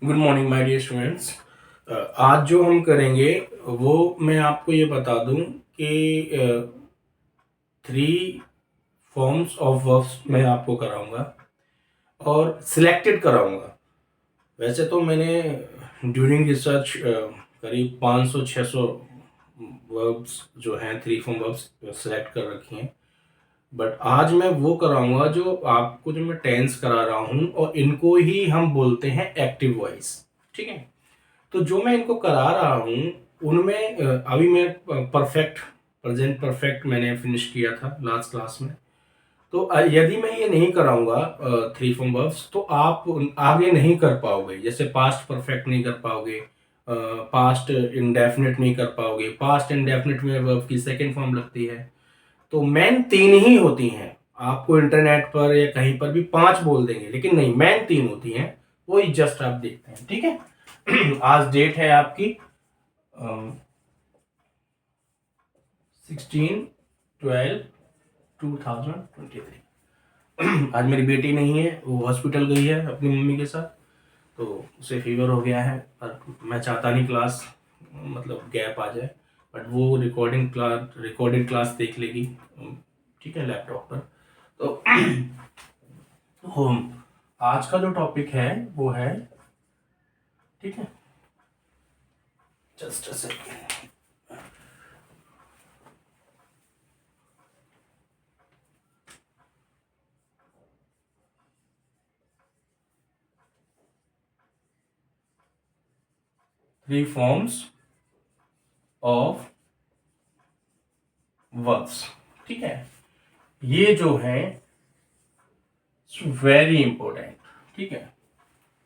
Good morning my dear students. आज जो हम करेंगे वो मैं आपको ये बता दूं कि 3 फॉर्म्स ऑफ वर्ब्स मैं आपको कराऊंगा और सिलेक्टेड कराऊंगा। वैसे तो मैंने ड्यूरिंग रिसर्च करीब 500-600 वर्ब्स जो हैं 3 फॉर्म वर्ब्स सेलेक्ट कर रखी हैं, बट आज मैं वो कराऊंगा जो आपको, जो मैं टेंस करा रहा हूँ, और इनको ही हम बोलते हैं एक्टिव वॉइस। ठीक है, तो जो मैं इनको करा रहा हूँ उनमें अभी मैं परफेक्ट, प्रेजेंट परफेक्ट मैंने फिनिश किया था लास्ट क्लास में। तो यदि मैं ये नहीं कराऊंगा 3 फॉर्म वर्ब्स, तो आप आगे नहीं कर पाओगे। जैसे पास्ट परफेक्ट नहीं कर पाओगे, पास्ट इंडेफिनिट नहीं कर पाओगे। पास्ट इंडेफिनिट में वर्ब की सेकेंड फॉर्म लगती है। तो मेन 3 ही होती हैं। आपको इंटरनेट पर या कहीं पर भी 5 बोल देंगे, लेकिन नहीं, मेन 3 होती हैं। वही जस्ट आप देखते हैं। ठीक है। आज डेट है आपकी 16/12/2023। आज मेरी बेटी नहीं है, वो हॉस्पिटल गई है अपनी मम्मी के साथ। तो उसे फीवर हो गया है, पर मैं चाहता नहीं क्लास मतलब गैप आ जाए, बट वो रिकॉर्डेड क्लास देख लेगी। ठीक है, लैपटॉप पर। तो हम आज का जो टॉपिक है वो है, ठीक है, just a second. Three forms of verbs. ठीक है, ये जो है वेरी इंपॉर्टेंट। ठीक है,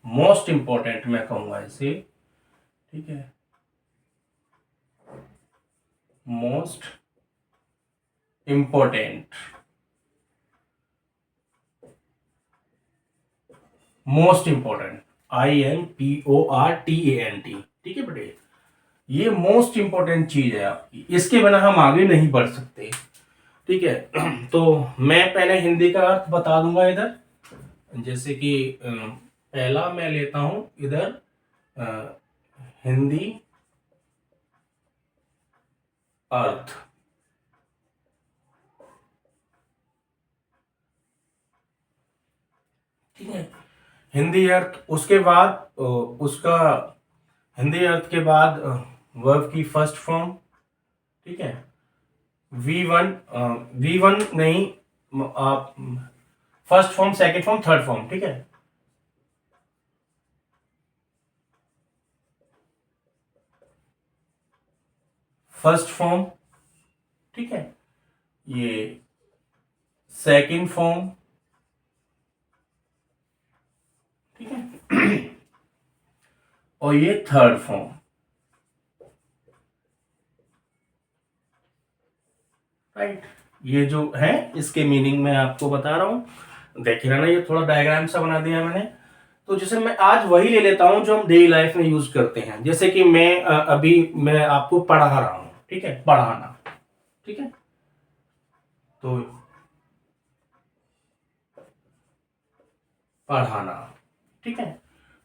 मोस्ट इंपॉर्टेंट मैं कहूंगा इसे। ठीक है, most important, most important, IMPORTANT। ठीक है बेटे, ये मोस्ट इंपॉर्टेंट चीज है आपकी, इसके बिना हम आगे नहीं बढ़ सकते। ठीक है। तो मैं पहले हिंदी का अर्थ बता दूंगा इधर। जैसे कि पहला मैं लेता हूं इधर हिंदी अर्थ। ठीक है, हिंदी अर्थ। उसके बाद उसका हिंदी अर्थ के बाद वर्ब की फर्स्ट फॉर्म। ठीक है, V1, V1 नहीं, आप first form, second form, third form. ठीक है, फर्स्ट फॉर्म। ठीक है, ये सेकंड फॉर्म। ठीक है, और ये थर्ड फॉर्म। राइट, ये जो है इसके मीनिंग मैं आपको बता रहा हूं। देखिए ना, ये थोड़ा डायग्राम सा बना दिया मैंने। तो जैसे मैं आज वही ले लेता हूं जो हम डेली लाइफ में यूज करते हैं। जैसे कि मैं अभी मैं आपको पढ़ा रहा हूं। ठीक है, पढ़ाना। ठीक है, तो पढ़ाना। ठीक है,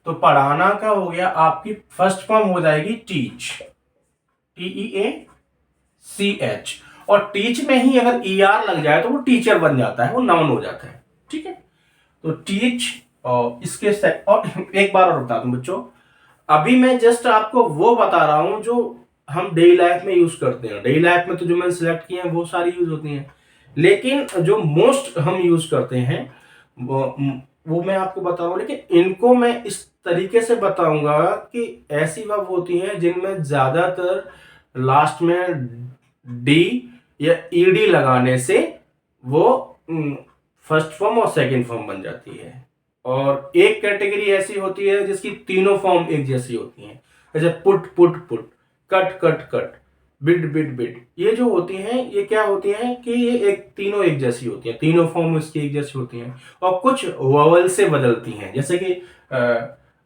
तो पढ़ाना का हो गया, आपकी फर्स्ट फॉर्म हो जाएगी टीच, TEACH। और टीच में ही अगर ER लग जाए तो वो टीचर बन जाता है, वो नाउन हो जाता है। ठीक है, तो टीच। और इसके और एक बार और बता दूं बच्चों, अभी मैं जस्ट आपको वो बता रहा हूं जो हम डेली लाइफ में यूज करते हैं। डेली लाइफ में तो जो मैंने सिलेक्ट किए हैं वो सारी यूज होती हैं, लेकिन जो मोस्ट हम यूज करते हैं वो मैं आपको बता रहा हूं। लेकिन इनको मैं इस तरीके से बताऊंगा कि ऐसी वर्ब होती हैं जिनमें ज्यादातर लास्ट में डी या ईडी लगाने से वो फर्स्ट फॉर्म और सेकंड फॉर्म बन जाती है। और एक कैटेगरी ऐसी होती है जिसकी तीनों फॉर्म एक जैसी होती हैं, जैसे put put put, cut cut cut, bid bid bid. ये जो होती हैं, ये क्या होती हैं कि ये एक तीनों एक जैसी होती हैं, तीनों फॉर्म इसकी एक जैसी होती हैं, और कुछ वोवल से बदलती हैं। जैसे कि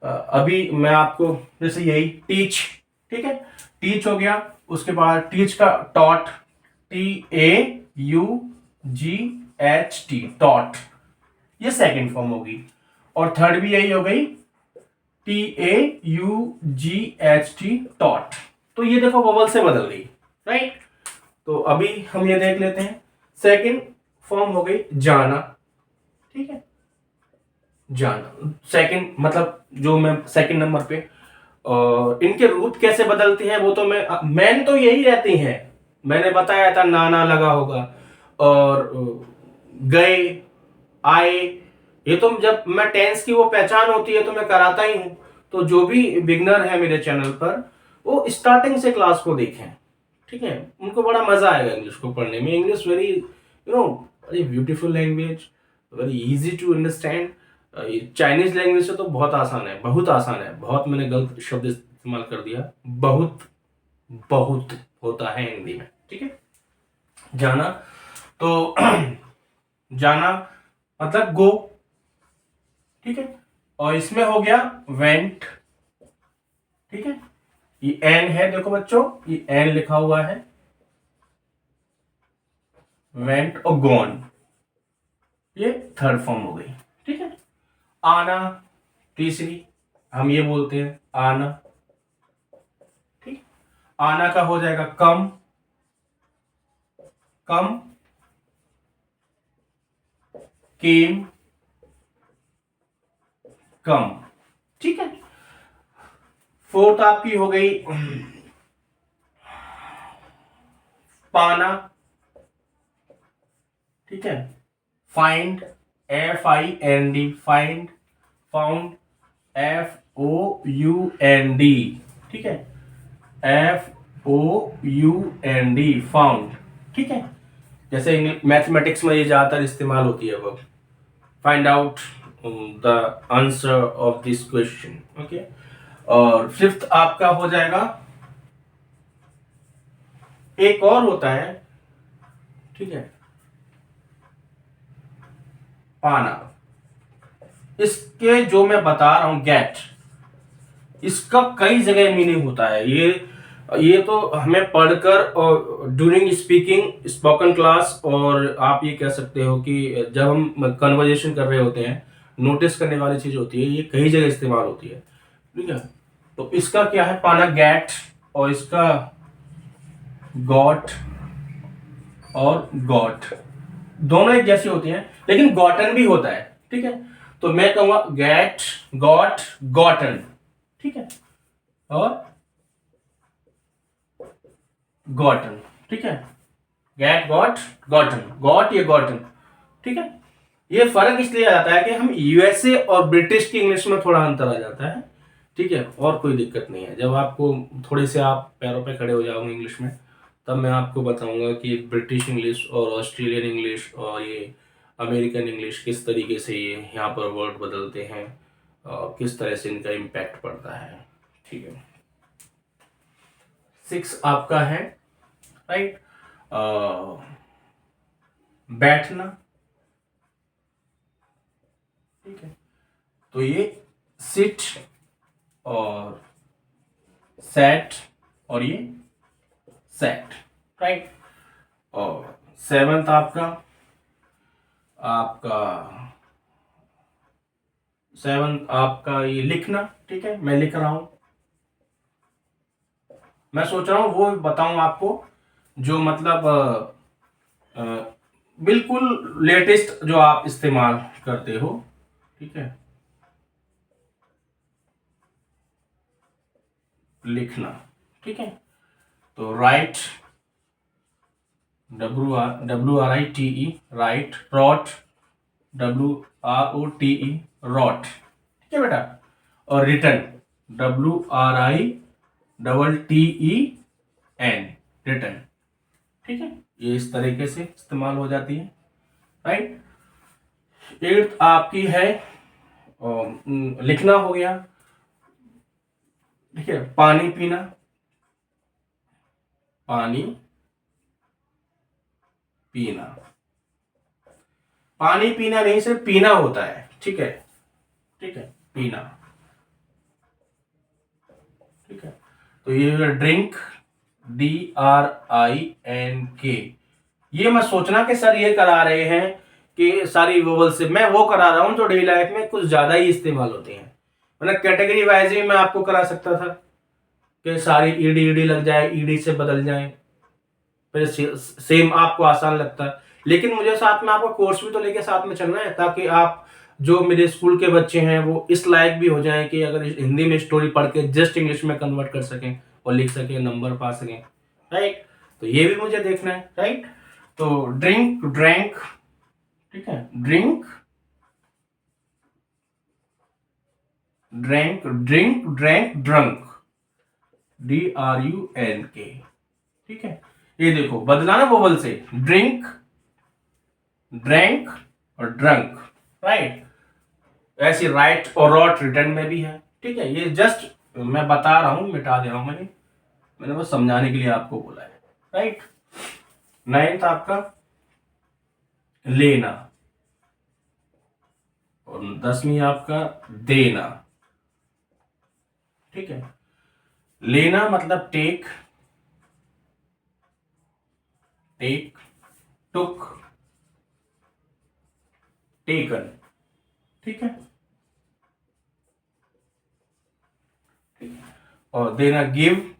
अभी मैं आपको, जैसे यही टीच। ठीक है, टीच हो गया। उसके बाद टीच का टॉट, TAUGHT, टॉट, ये सेकंड फॉर्म होगी। और थर्ड भी यही हो गई, TAUGHT टॉट। तो ये देखो वोवल से बदल गई, राइट। तो अभी हम ये देख लेते हैं। सेकंड फॉर्म हो गई जाना, ठीक है। जाना सेकंड मतलब जो मैं सेकंड नंबर पे, इनके रूप कैसे बदलते हैं वो तो मैन तो यही रहती हैं। मैंने बताया था नाना लगा होगा, और गए, आए, ये तो जब मैं टेंस की वो पहचान होती है तो मैं कराता ही हूं। तो जो भी बिगनर है मेरे चैनल पर, वो स्टार्टिंग से क्लास को देखें, ठीक है। उनको बड़ा मजा आएगा इंग्लिश को पढ़ने में। English very very beautiful language, very easy to understand. Chinese language से तो बहुत आसान है, बहुत आसान है। बहुत मैंने गलत शब्द इस्तेमाल कर दिया, बहुत बहुत होता है हिंदी में, ठीक है। जाना तो जाना मतलब गो, ठीक है। और इसमें हो गया वेंट, ठीक है। ये एन है, देखो बच्चों ये एन लिखा हुआ है, वेंट और गॉन, ये थर्ड फॉर्म हो गई, ठीक है। आना तीसरी, हम ये बोलते हैं आना, ठीक। आना का हो जाएगा कम, कम, केम, कम, ठीक है। फोर्थ आपकी हो गई पाना, ठीक है। Find, FIND, find, found, FOUND, ठीक है। FOUND, फाउंड, ठीक है। जैसे मैथमेटिक्स में ये ज्यादातर इस्तेमाल होती है verb, find out the answer of this question, okay. और फिफ्थ आपका हो जाएगा, एक और होता है, ठीक है, पाना। इसके जो मैं बता रहा हूं गेट, इसका कई जगह मीनिंग होता है। ये तो हमें पढ़कर और ड्यूरिंग स्पीकिंग स्पोकन क्लास, और आप ये कह सकते हो कि जब हम कन्वर्जेशन कर रहे होते हैं, नोटिस करने वाली चीज होती है, ये कई जगह इस्तेमाल होती है, ठीक है। तो इसका क्या है पाना गेट, और इसका गॉट और गॉट, दोनों एक जैसी होती हैं, लेकिन गॉटन भी होता है, ठीक है। तो मैं कहूंगा गेट, गॉट, गॉटन, ठीक है, और गॉटन, ठीक है। गेट, गॉट, गॉटन, गॉट या गॉटन, ठीक है। ये फर्क इसलिए आ जाता है कि हम यूएसए और ब्रिटिश की इंग्लिश में थोड़ा अंतर आ जाता है, ठीक है। और कोई दिक्कत नहीं है। जब आपको थोड़े से आप पैरों पे खड़े हो जाओगे इंग्लिश में, तब मैं आपको बताऊंगा कि ब्रिटिश इंग्लिश और ऑस्ट्रेलियन इंग्लिश और ये अमेरिकन इंग्लिश किस तरीके से ये यहाँ पर वर्ड बदलते हैं, और किस तरह से इनका इम्पैक्ट पड़ता है, ठीक है। 6 आपका है, राइट, बैठना, ठीक है। तो ये सिट और सेट और ये सेट, राइट। और 7th आपका आपका 7th आपका ये लिखना, ठीक है। मैं लिख रहा हूं, मैं सोच रहा हूं वो बताऊं आपको जो मतलब बिल्कुल लेटेस्ट जो आप इस्तेमाल करते हो, ठीक है। लिखना, ठीक है। तो write, WRITE, write, wrote, WROTE, wrote, ठीक है बेटा। और रिटर्न, WRITTEN, रिटर्न, ठीक है। ये इस तरीके से इस्तेमाल हो जाती है, राइट। 8th आपकी है लिखना हो गया, ठीक है। पानी पीना, पानी पीना, पानी पीना नहीं सिर्फ पीना होता है, ठीक है, ठीक है, पीना, ठीक है। तो ये ड्रिंक, DRINK, ये मैं सोचना कि सर ये करा रहे हैं कि सारी वोवल से, मैं वो करा रहा हूं जो डेली लाइफ में कुछ ज्यादा ही इस्तेमाल होते हैं। मतलब कैटेगरी वाइज भी मैं आपको करा सकता था कि सारी ईडी ईडी लग जाए, ईडी से बदल जाए, फिर सेम आपको आसान लगता है। लेकिन मुझे साथ में आपका कोर्स भी तो लेके साथ में चलना है, ताकि आप जो मेरे स्कूल के बच्चे हैं वो इस लायक भी हो जाएं कि अगर हिंदी में स्टोरी पढ़ के जस्ट इंग्लिश में कन्वर्ट कर सकें और लिख सकें, नंबर पा सकें, राइट। तो ये भी मुझे देखना है, राइट। तो ड्रिंक, ड्रैंक, ठीक है, drink, drank, drink, drank, drunk, DRUNK, ठीक है। ये देखो बदला ना वोवल से, ड्रिंक, ड्रैंक और ड्रंक, राइट। ऐसी राइट और रॉट रिटर्न में भी है, ठीक है। ये जस्ट मैं बता रहा हूं, मिटा दे रहा हूं, मैंने बस समझाने के लिए आपको बोला है, राइट। नाइन्थ आपका लेना, और 10वीं आपका देना, ठीक है। लेना मतलब टेक, टेक, टुक, टेकन, ठीक है। और देना गिव,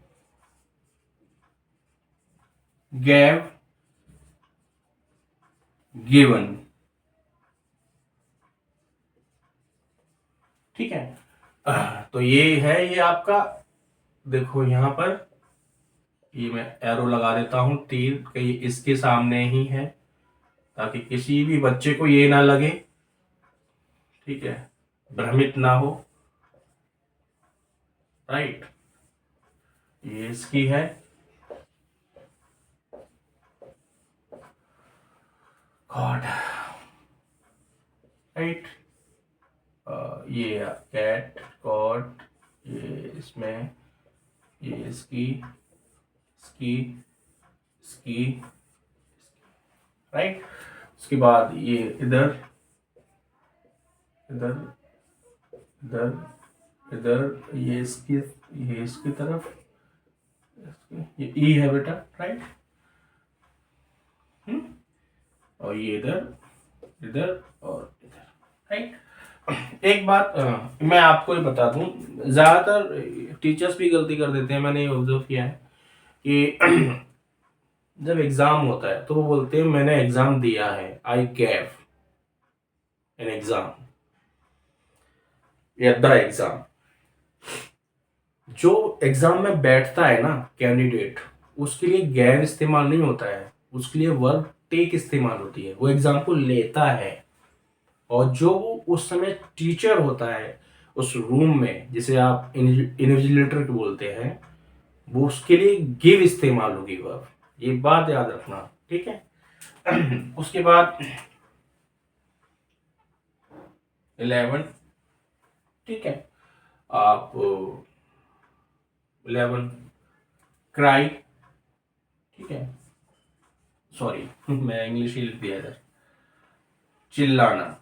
गैव, गिवन, ठीक है। तो ये है, ये आपका देखो यहां पर, ये मैं एरो लगा देता हूं तीर, कहीं इसके सामने ही है, ताकि किसी भी बच्चे को ये ना लगे, ठीक है, भ्रमित ना हो, राइट। ये इसकी है, गॉड, राइट। ये कैट, कॉट, ये इसमें, ये इसकी, इसकी, इसकी, राइट। उसके बाद ये इधर, इधर, इधर, इधर, ये इसकी तरफ, ये ई है बेटा, राइट। और ये इधर, इधर और इधर, राइट। एक बात मैं आपको ही बता दूं, ज्यादातर टीचर्स भी गलती कर देते हैं, मैंने ये ऑब्जर्व किया है कि जब एग्जाम होता है तो वो बोलते हैं मैंने एग्जाम दिया है, आई गैव एन एग्जाम या द एग्जाम। जो एग्जाम में बैठता है ना कैंडिडेट, उसके लिए गैव इस्तेमाल नहीं होता है, उसके लिए वर्ब टेक इस्तेमाल होती है। वो एग्जाम को लेता है, और जो उस समय टीचर होता है उस रूम में, जिसे आप इन्विजिलेटर बोलते हैं, वो उसके लिए गिव इस्तेमाल होगी वर्ब। ये बात याद रखना, ठीक है। उसके बाद 11, ठीक है, आप 11 क्राई, ठीक है, सॉरी मैं इंग्लिश ही लिख दिया इधर, चिल्लाना,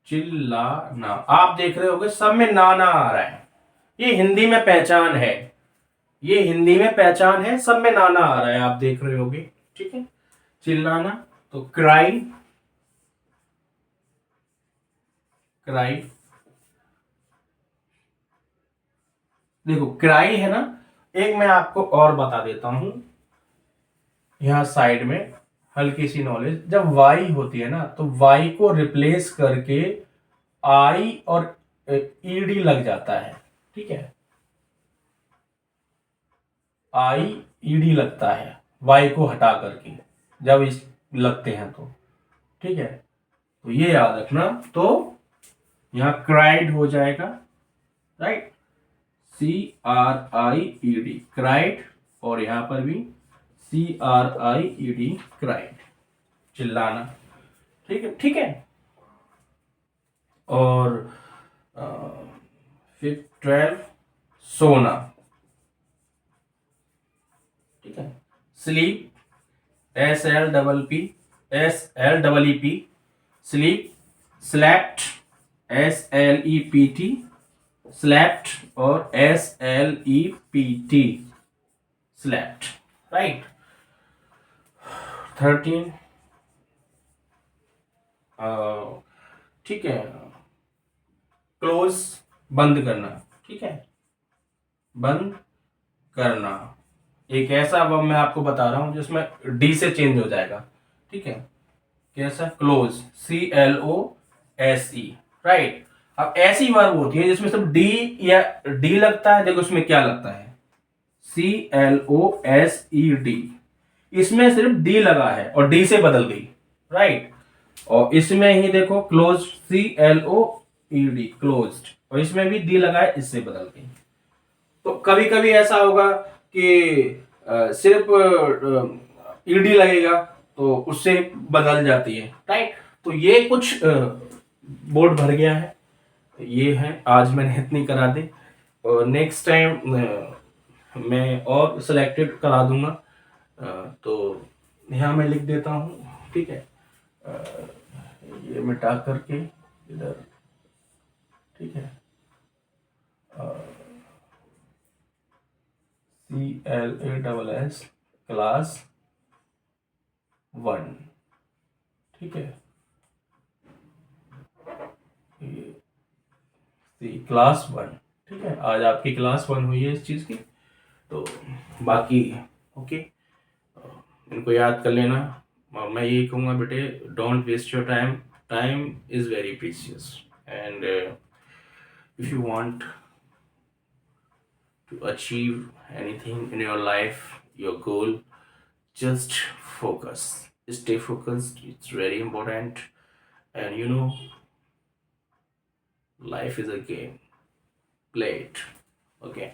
चिल्लाना। आप देख रहे होगे सब में नाना आ रहा है, ये हिंदी में पहचान है, ये हिंदी में पहचान है, सब में नाना आ रहा है, आप देख रहे होगे, ठीक है। चिल्लाना, तो क्राई, क्राई, देखो क्राई है ना। एक मैं आपको और बता देता हूं, यहां साइड में हल्की सी नॉलेज, जब वाई होती है ना तो वाई को रिप्लेस करके आई और ईडी लग जाता है, ठीक है, आई ईडी लगता है वाई को हटा करके, जब इस लगते हैं तो, ठीक है। तो ये याद रखना, तो यहां क्राइड हो जाएगा, राइट, CRIED, क्राइड, और यहां पर भी CRIED, क्राइड, चिल्लाना, ठीक है, ठीक है। और फिर 12 सोना, ठीक है, sleep, SLEEP, sleep, slept, SLEPT, slept और SLEPT, स्लैप्ट, राइट। 13, ठीक है, क्लोज बंद करना, ठीक है, बंद करना। एक ऐसा वर्ब मैं आपको बता रहा हूं जिसमें डी से चेंज हो जाएगा, ठीक है, कैसा, क्लोज, CLOSE, राइट। अब ऐसी वर्ब होती है जिसमें सिर्फ डी या डी लगता है, देखो इसमें क्या लगता है, CLOSED, इसमें सिर्फ डी लगा है और डी से बदल गई, राइट। और इसमें ही देखो क्लोज, CLOED, क्लोज्ड, और इसमें भी डी लगा है, इससे बदल गई। तो कभी कभी ऐसा होगा कि सिर्फ ईडी लगेगा तो उससे बदल जाती है, राइट। तो ये कुछ बोर्ड भर गया है, ये है, आज मैंने इतनी करा दी, और नेक्स्ट टाइम मैं और सिलेक्टेड करा दूंगा। तो यहाँ मैं लिख देता हूँ, ठीक है, ये मिटा करके इधर, ठीक है, CLASS क्लास 1, ठीक है, क्लास 1, ठीक है, आज आपकी क्लास 1 हुई है इस चीज की। तो बाकी ओके, इनको याद कर लेना। और मैं ये कहूँगा बेटे, don't waste your time, time is very precious, and if you want to achieve anything in your life, your goal, just focus, stay focused, it's very important. And you know, life is a game, play it, okay.